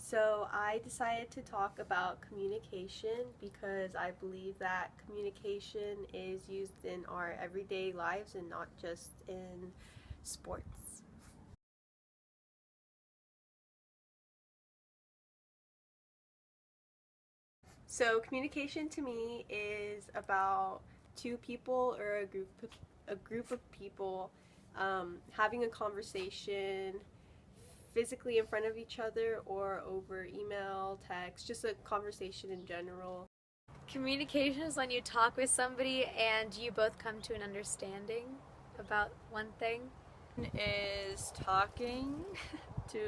So I decided to talk about communication because I believe that communication is used in our everyday lives and not just in sports. So communication to me is about two people or a group of people having a conversation physically in front of each other or over email, text, just a conversation in general. Communication is when you talk with somebody and you both come to an understanding about one thing. Is talking to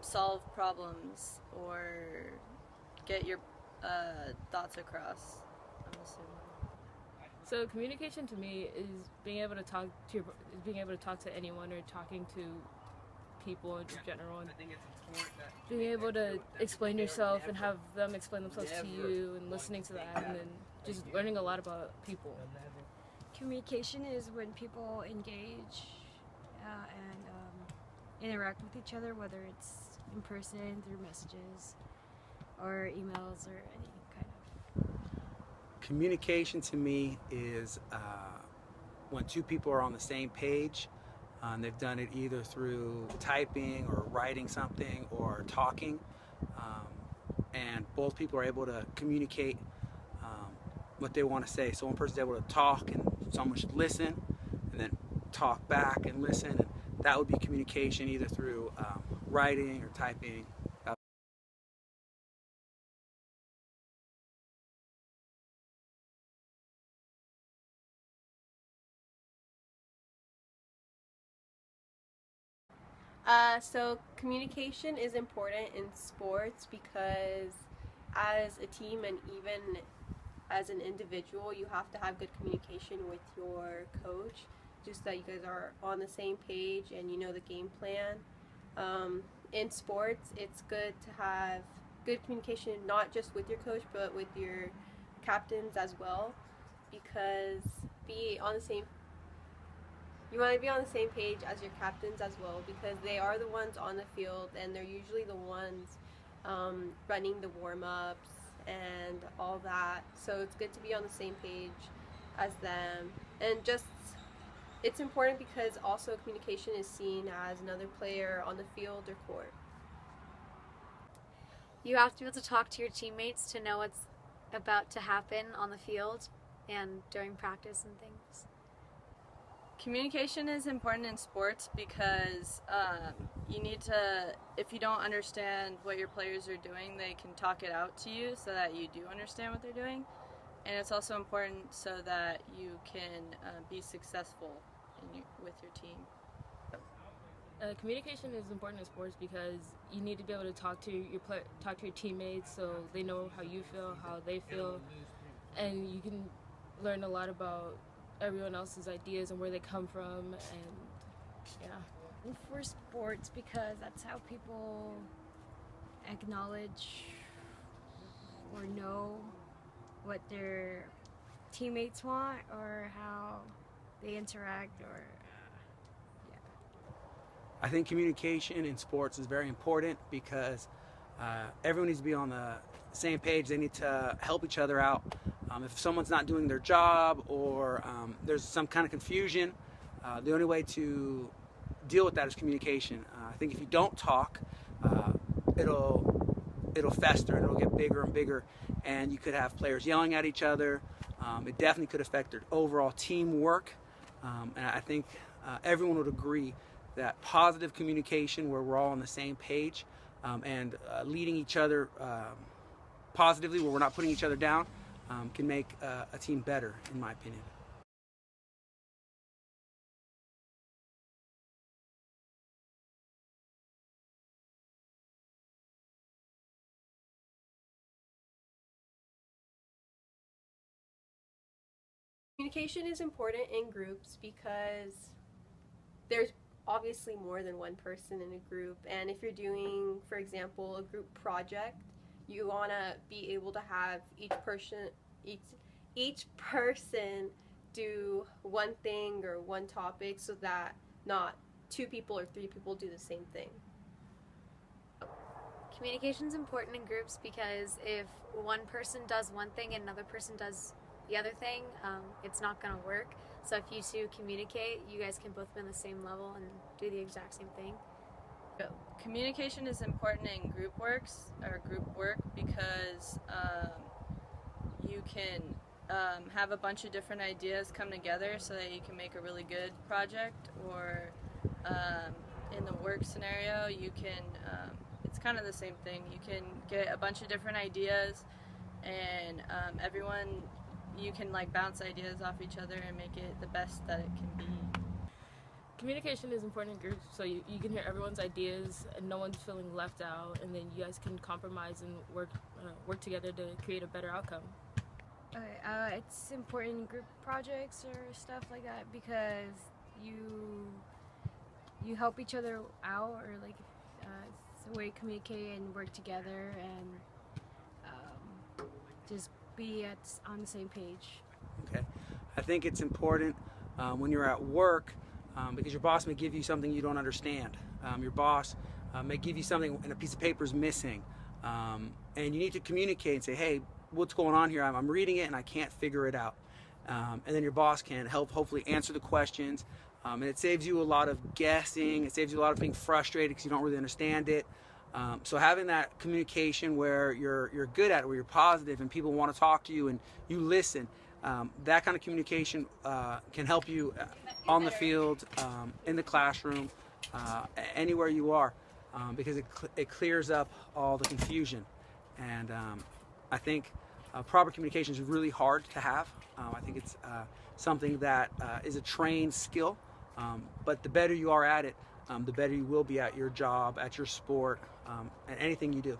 solve problems or get your thoughts across. I'm assuming. So communication to me is being able to talk to anyone or talking to people in general, and being able to explain yourself and have them explain themselves to you, and listening to that, and then just learning a lot about people. Communication is when people engage and interact with each other, whether it's in person, through messages, or emails, or any kind of. Communication to me is when two people are on the same page. They've done it either through typing or writing something or talking, and both people are able to communicate what they want to say. So one person's able to talk and someone should listen, and then talk back and listen, and that would be communication either through writing or typing. So communication is important in sports because as a team and even as an individual, you have to have good communication with your coach, just that you guys are on the same page and you know the game plan. In sports, it's good to have good communication not just with your coach but with your captains as well, because you want to be on the same page as your captains as well, because they are the ones on the field and they're usually the ones running the warm-ups and all that. So it's good to be on the same page as them. And just, it's important because also communication is seen as another player on the field or court. You have to be able to talk to your teammates to know what's about to happen on the field and during practice and things. Communication is important in sports because you need to, if you don't understand what your players are doing, they can talk it out to you so that you do understand what they're doing. And it's also important so that you can be successful with your team. Communication is important in sports because you need to be able to talk to your teammates so they know how you feel, how they feel, and you can learn a lot about everyone else's ideas and where they come from, and yeah. And for sports, because that's how people acknowledge or know what their teammates want or how they interact, or I think communication in sports is very important because everyone needs to be on the same page. They need to help each other out. If someone's not doing their job or there's some kind of confusion, the only way to deal with that is communication. I think if you don't talk, it'll fester and it'll get bigger and bigger, and you could have players yelling at each other. It definitely could affect their overall teamwork, and I think everyone would agree that positive communication, where we're all on the same page and leading each other positively, where we're not putting each other down, can make a team better, in my opinion. Communication is important in groups because there's obviously more than one person in a group, and if you're doing, for example, a group project, you want to be able to have each person do one thing or one topic so that not two people or three people do the same thing. Communication's important in groups because if one person does one thing and another person does the other thing, it's not going to work. So if you two communicate, you guys can both be on the same level and do the exact same thing. Communication is important in group work because you can have a bunch of different ideas come together so that you can make a really good project, or in the work scenario you can it's kind of the same thing. You can get a bunch of different ideas and you can like bounce ideas off each other and make it the best that it can be. Communication is important in groups, so you can hear everyone's ideas and no one's feeling left out, and then you guys can compromise and work together to create a better outcome. Okay, it's important in group projects or stuff like that because you help each other out, or like it's a way to communicate and work together and just be on the same page. Okay, I think it's important when you're at work because your boss may give you something you don't understand. Your boss may give you something and a piece of paper is missing, and you need to communicate and say, hey, what's going on here? I'm reading it and I can't figure it out. And then your boss can hopefully answer the questions, and it saves you a lot of guessing. It saves you a lot of being frustrated because you don't really understand it. So having that communication where you're good at it, where you're positive and people want to talk to you and you listen, that kind of communication can help you on the field, in the classroom, anywhere you are, because it clears up all the confusion. And I think proper communication is really hard to have. I think it's something that is a trained skill, but the better you are at it, the better you will be at your job, at your sport, at anything you do.